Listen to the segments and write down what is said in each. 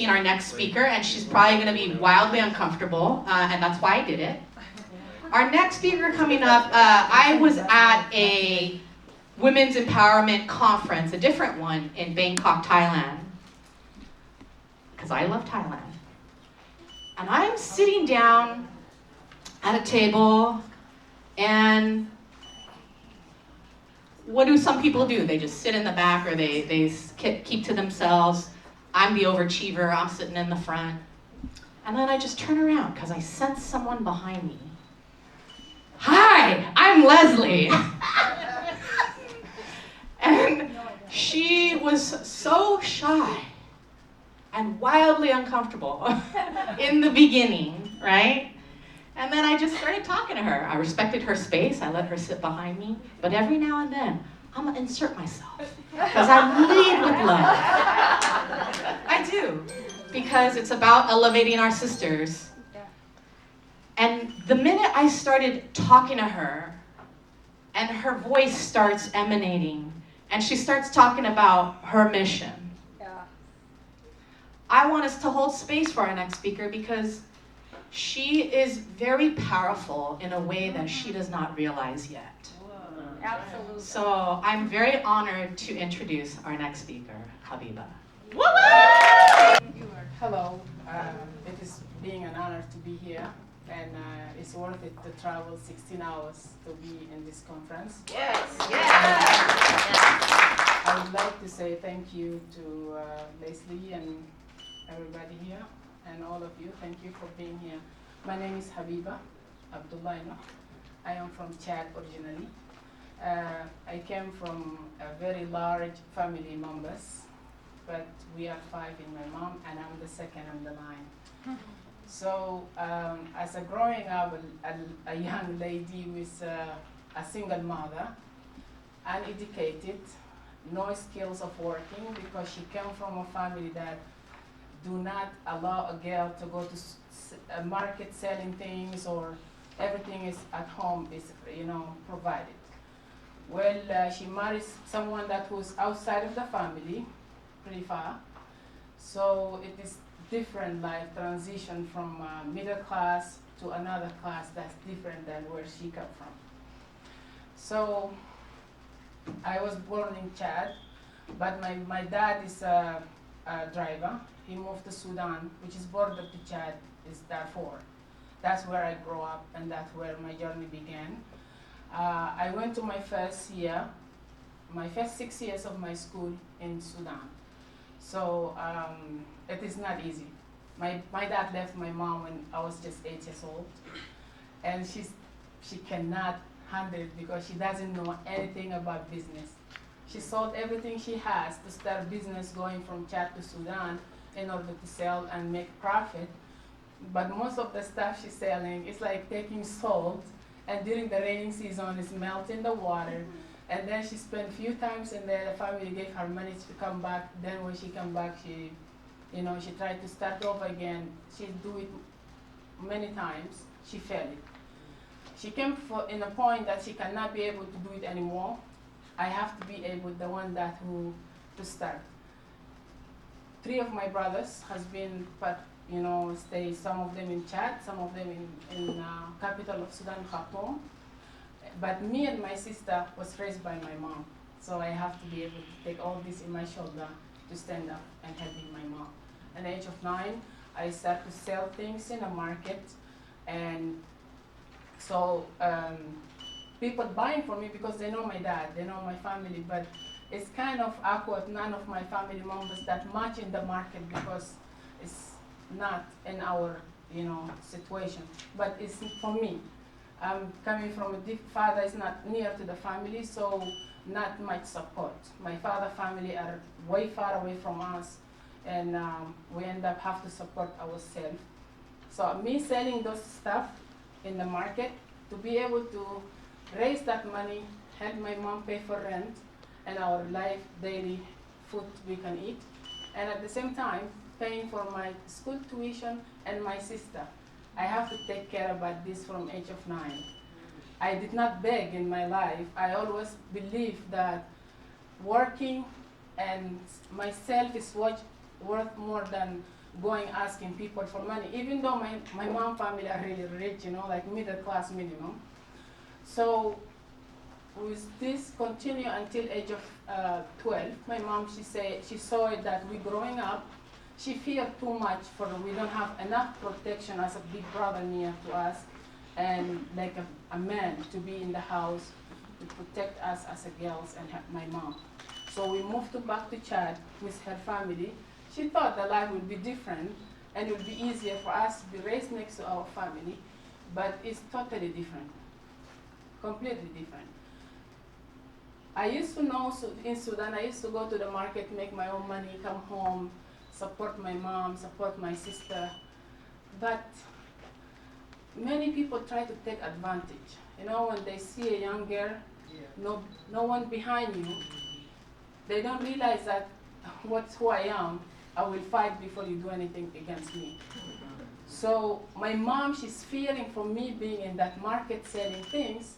introducing our next speaker, and she's probably going to be wildly uncomfortable, and that's why I did it. Our next speaker coming up, I was at a women's empowerment conference, a different one in Bangkok, Thailand, because I love Thailand. And I'm sitting down at a table, and what do some people do? They just sit in the back, or they keep to themselves. I'm the overachiever, I'm sitting in the front. And then I just turn around because I sense someone behind me. Hi, I'm Leslie. And she was so shy and wildly uncomfortable in the beginning, right? And then I just started talking to her. I respected her space, I let her sit behind me, but every now and then, I'm gonna insert myself, because I lead with love. I do, because it's about elevating our sisters. And the minute I started talking to her, and her voice starts emanating, and she starts talking about her mission, I want us to hold space for our next speaker, because she is very powerful in a way that she does not realize yet. Absolutely. So I'm very honored to introduce our next speaker, Habiba. Hello, it is being an honor to be here, and it's worth it to travel 16 hours to be in this conference. Yes, I would like to say thank you to Leslie and everybody here, and all of you. Thank you for being here. My name is Habiba Nouh. I am from Chad originally. I came from a very large family members, but we are 5 in my mom, and I'm the second on the line. So as a growing up, a young lady with a single mother, uneducated, no skills of working, because she came from a family that do not allow a girl to go to a market selling things, or everything is at home is provided. Well, she marries someone that was outside of the family, pretty far. So it is different life transition from middle class to another class that's different than where she came from. So I was born in Chad, but my dad is a driver. He moved to Sudan, which is border to Chad, is Darfur. That's where I grew up, and that's where my journey began. I went to my first 6 years of my school in Sudan. So it is not easy. My dad left my mom when I was just 8 years old, and she cannot handle it because she doesn't know anything about business. She sold everything she has to start business going from Chad to Sudan in order to sell and make profit. But most of the stuff she's selling is like taking salt, and during the raining season it's melting the water, and then she spent a few times in there, the family gave her money to come back. Then when she come back, she tried to start over again. She do it many times, she failed. She came in a point that she cannot be able to do it anymore. I have to be able, the one that to start. 3 of my brothers has been, stay, some of them in Chad, some of them in capital of Sudan, Khartoum. But me and my sister was raised by my mom. So I have to be able to take all this in my shoulder to stand up and helping my mom. At the age of 9, I started to sell things in a market, and so people buying from me because they know my dad, they know my family, but it's kind of awkward. None of my family members that much in the market because it's not in our situation. But it's for me. I'm coming from a father is not near to the family, so not much support. My father family are way far away from us, and we end up have to support ourselves. So me selling those stuff in the market to be able to raise that money, help my mom pay for rent and our life daily food we can eat, and at the same time paying for my school tuition and my sister. I have to take care about this from age of 9. I did not beg in my life. I always believed that working and myself is worth more than going asking people for money, even though my mom family are really rich, like middle class minimum. So with this continue until age of 12, my mom, she saw it that we growing up, she feared too much for we don't have enough protection as a big brother near to us and like a man to be in the house to protect us as a girls and my mom. So we moved back to Chad with her family. She thought the life would be different and it would be easier for us to be raised next to our family, but it's totally different, completely different. I used to know in Sudan, I used to go to the market, make my own money, come home, support my mom, support my sister. But many people try to take advantage. When they see a young girl, no one behind you, they don't realize that what's who I am, I will fight before you do anything against me. So my mom, she's fearing for me being in that market selling things.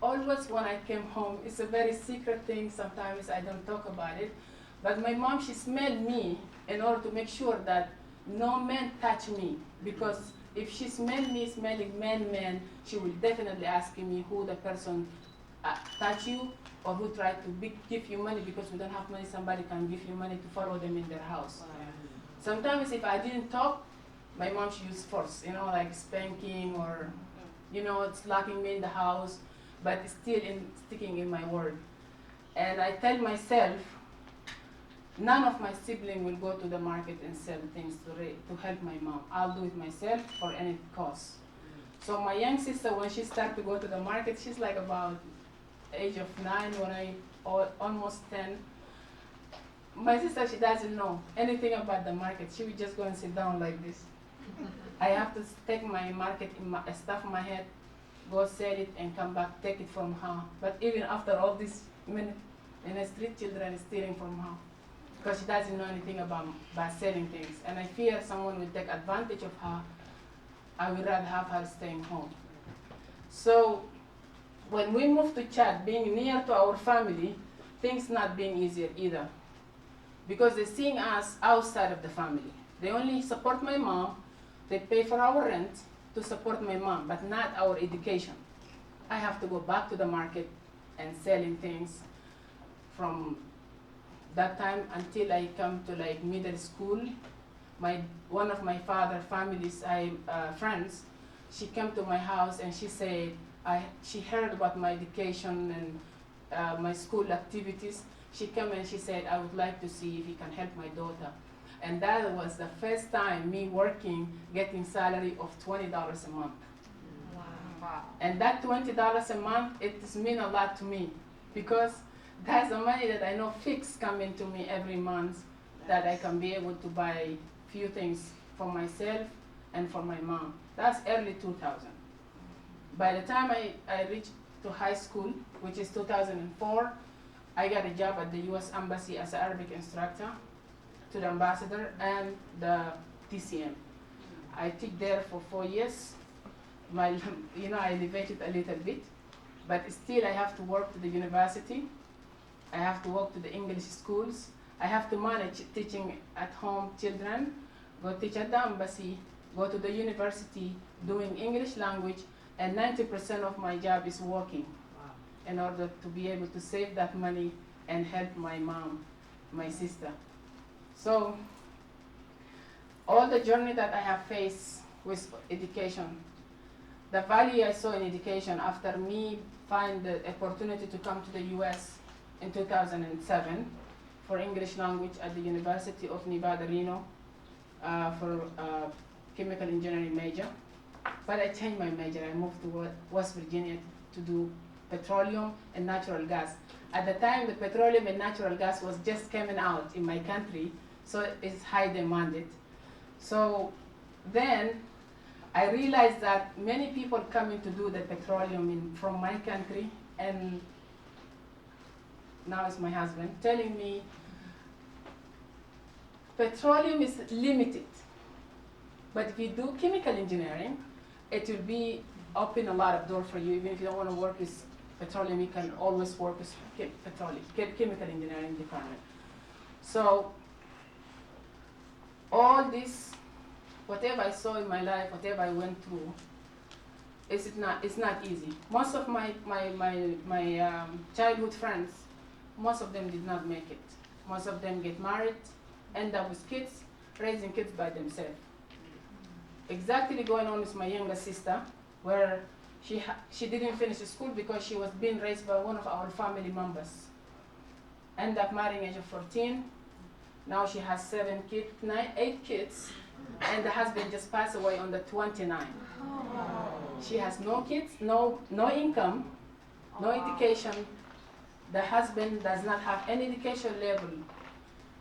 Always when I came home, it's a very secret thing, sometimes I don't talk about it, but my mom, she smelled me in order to make sure that no man touch me, because if she smelled me smelling man, she will definitely ask me who the person touch you or who tried to give you money, because we don't have money, somebody can give you money to follow them in their house. Sometimes if I didn't talk, my mom, she used force, like spanking or, it's locking me in the house, but it's still sticking in my word. And I tell myself, none of my siblings will go to the market and sell things to help my mom. I'll do it myself for any cost. So my young sister, when she started to go to the market, she's like about age of 9, almost 10. My sister, she doesn't know anything about the market. She would just go and sit down like this. I have to take my market stuff in my head, go sell it and come back, take it from her. But even after all this minute, street children is stealing from her because she doesn't know anything about selling things. And I fear someone will take advantage of her. I would rather have her staying home. So when we moved to Chad, being near to our family, things not being easier either. Because they're seeing us outside of the family. They only support my mom, they pay for our rent to support my mom, but not our education. I have to go back to the market and selling things from that time until I come to like middle school. One of my father family's friends, she came to my house and she said, she heard about my education and my school activities. She came and she said, I would like to see if you can help my daughter. And that was the first time me working, getting salary of $20 a month. Wow. And that $20 a month, it means a lot to me because that's the money that I know fixed coming to me every month that I can be able to buy few things for myself and for my mom. That's early 2000. By the time I reached to high school, which is 2004, I got a job at the US Embassy as an Arabic instructor to the ambassador and the TCM. I teach there for 4 years. I elevated a little bit, but still I have to work to the university. I have to work to the English schools. I have to manage teaching at home children, go teach at the embassy, go to the university, doing English language, and 90% of my job is working in order to be able to save that money and help my mom, my sister. So all the journey that I have faced with education, the value I saw in education after me find the opportunity to come to the US in 2007 for English language at the University of Nevada, Reno for chemical engineering major. But I changed my major. I moved to West Virginia to do petroleum and natural gas. At the time, the petroleum and natural gas was just coming out in my country, so it's high demanded. So then I realized that many people coming to do the petroleum from my country, and now it's my husband, telling me petroleum is limited. But if you do chemical engineering, it will be open a lot of doors for you. Even if you don't want to work with petroleum, you can always work with chemical engineering department. So all this, whatever I saw in my life, whatever I went through, it's not easy. Most of my childhood friends, most of them did not make it. Most of them get married, end up with kids, raising kids by themselves. Exactly going on with my younger sister, where she didn't finish school because she was being raised by one of our family members. End up marrying age of 14. Now she has 8 kids, and the husband just passed away on the 29. She has no kids, no income, no education. The husband does not have any education level,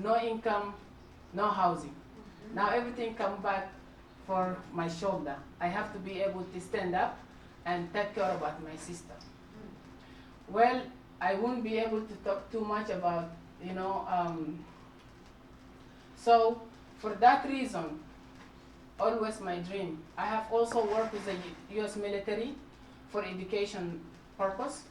no income, no housing. Now everything comes back for my shoulder. I have to be able to stand up and take care about my sister. Well, I won't be able to talk too much about, so for that reason, always my dream. I have also worked with the US military for education purpose,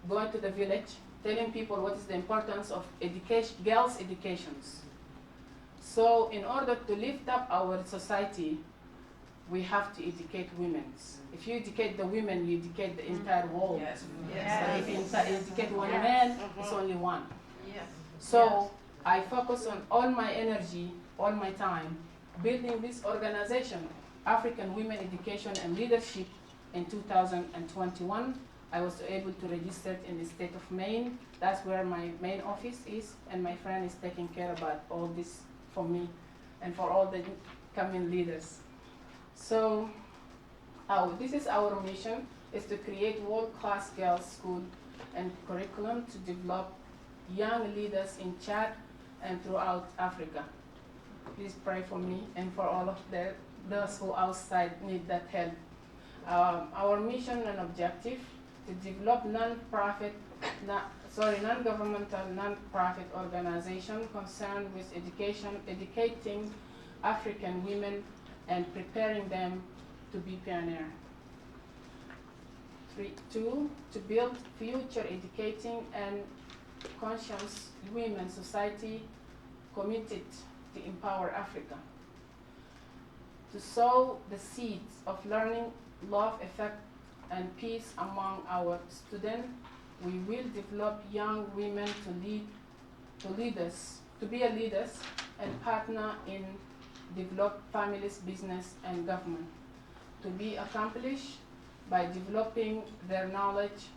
going to the village, telling people what is the importance of education, girls' educations. So in order to lift up our society, we have to educate women. If you educate the women, you educate the entire world. Yes. But if you educate one man, it's only one. Yes. So I focus on all my energy, all my time, building this organization, African Women Education and Leadership, in 2021. I was able to register it in the state of Maine. That's where my main office is, and my friend is taking care about all this for me and for all the coming leaders. So this is our mission, is to create world-class girls' school and curriculum to develop young leaders in Chad and throughout Africa. Please pray for me and for all of those who outside need that help. Our mission and objective, to develop non-governmental, non-profit organization concerned with educating African women and preparing them to be pioneer. 2, to build future educating and conscious women society committed to empower Africa. To sow the seeds of learning, love, effect, and peace among our students, we will develop young women to be leaders and partner in develop families, business, and government. To be accomplished by developing their knowledge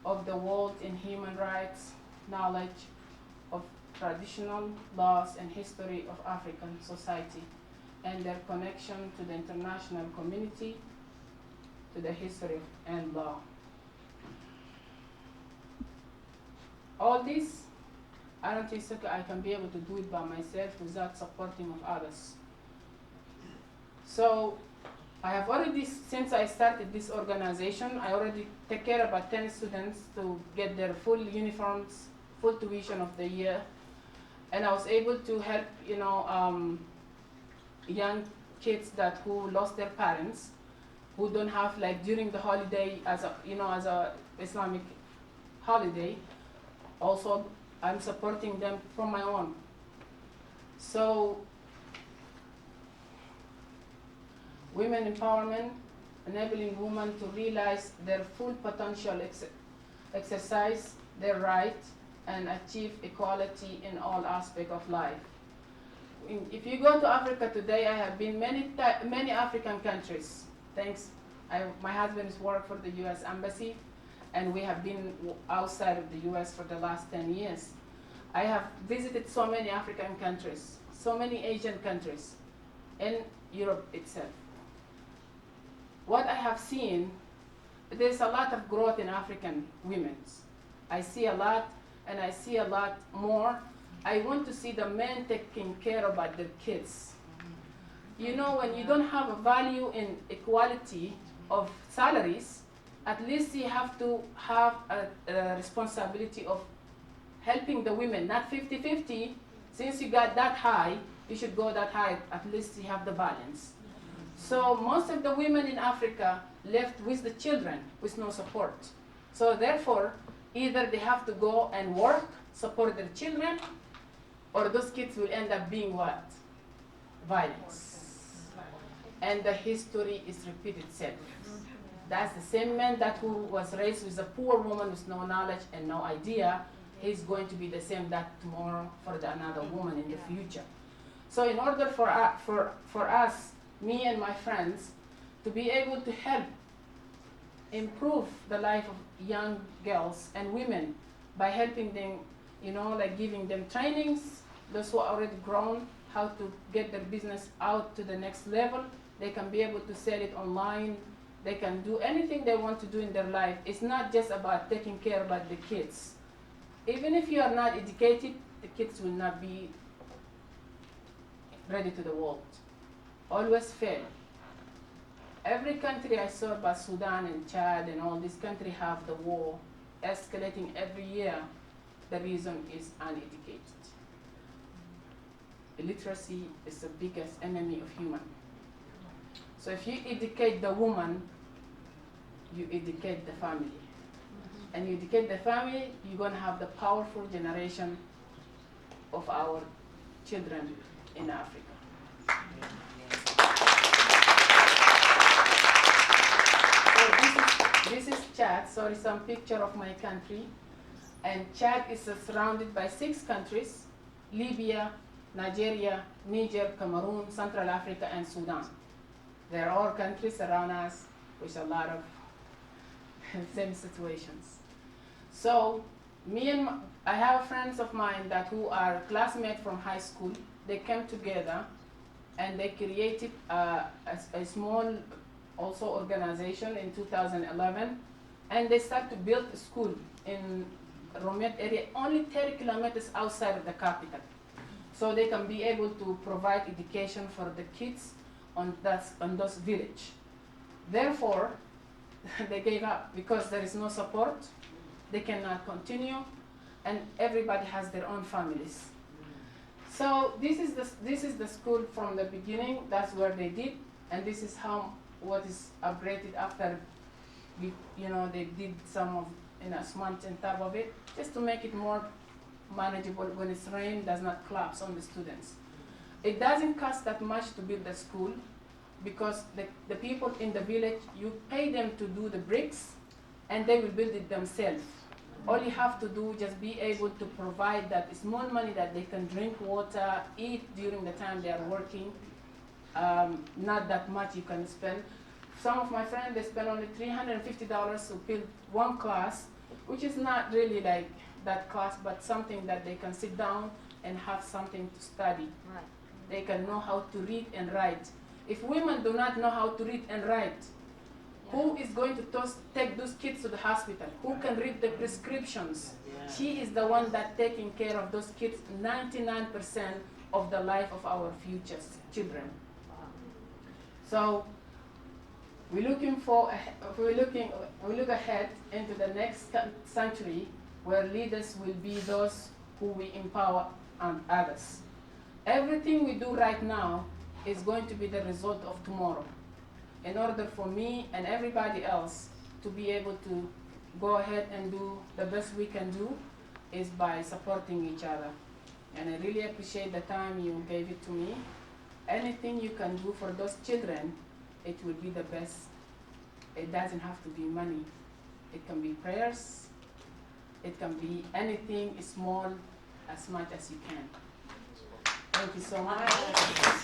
of the world in human rights, knowledge of traditional laws and history of African society, and their connection to the international community, to the history and law. All this, I don't think I can be able to do it by myself without supporting of others. So I have already, since I started this organization, I already take care of about 10 students to get their full uniforms, full tuition of the year. And I was able to help, young kids who lost their parents, who don't have, like, during the holiday as a Islamic holiday. Also, I'm supporting them from my own. So, women empowerment, enabling women to realize their full potential, exercise their right, and achieve equality in all aspects of life. If you go to Africa today, I have been many African countries. Thanks, my husband has worked for the U.S. Embassy, and we have been outside of the U.S. for the last 10 years. I have visited so many African countries, so many Asian countries, and Europe itself. What I have seen, there's a lot of growth in African women. I see a lot, and I see a lot more. I want to see the men taking care about their kids. When you don't have a value in equality of salaries, at least you have to have a responsibility of helping the women, not 50-50. Since you got that high, you should go that high, at least you have the balance. So most of the women in Africa left with the children, with no support. So therefore, either they have to go and work, support their children, or those kids will end up being what? Violence. And the history is repeat itself. That's the same man that who was raised with a poor woman with no knowledge and no idea, he's going to be the same that tomorrow for another woman in the future. So in order for us, me and my friends, to be able to help improve the life of young girls and women by helping them, like giving them trainings, those who are already grown, how to get their business out to the next level. They can be able to sell it online. They can do anything they want to do in their life. It's not just about taking care about the kids. Even if you are not educated, the kids will not be ready to the world. Always fail. Every country I saw, about Sudan and Chad and all these countries have the war escalating every year. The reason is uneducated. Illiteracy is the biggest enemy of human. So if you educate the woman, you educate the family. And you educate the family, you're going to have the powerful generation of our children in Africa. So this is Chad. Sorry, some picture of my country. And Chad is surrounded by 6 countries: Libya, Nigeria, Niger, Cameroon, Central Africa, and Sudan. They're all countries around us with a lot of same situations. So I have friends of mine that who are classmates from high school. They came together and they created a small also organization in 2011, and they started to build a school in Romet area, only 30 kilometers outside of the capital. So they can be able to provide education for the kids on those villages. Therefore, they gave up because there is no support. They cannot continue, and everybody has their own families. So this is the school from the beginning. That's where they did, and this is what is upgraded after. They did some of cement on top of it just to make it more manageable. When it's rain, does not collapse on the students. It doesn't cost that much to build the school because the people in the village, you pay them to do the bricks and they will build it themselves. All you have to do is just be able to provide that small money that they can drink water, eat during the time they are working. Not that much you can spend. Some of my friends, they spend only $350 to build one class, which is not really like that class, but something that they can sit down and have something to study. Right. They can know how to read and write. If women do not know how to read and write, who is going to take those kids to the hospital? Who can read the prescriptions? She is the one that's taking care of those kids 99% of the life of our future children. So we look ahead into the next century where leaders will be those who we empower and others. Everything we do right now is going to be the result of tomorrow. In order for me and everybody else to be able to go ahead and do the best we can do is by supporting each other. And I really appreciate the time you gave it to me. Anything you can do for those children, it will be the best. It doesn't have to be money. It can be prayers. It can be anything small, as much as you can. Thank you so much.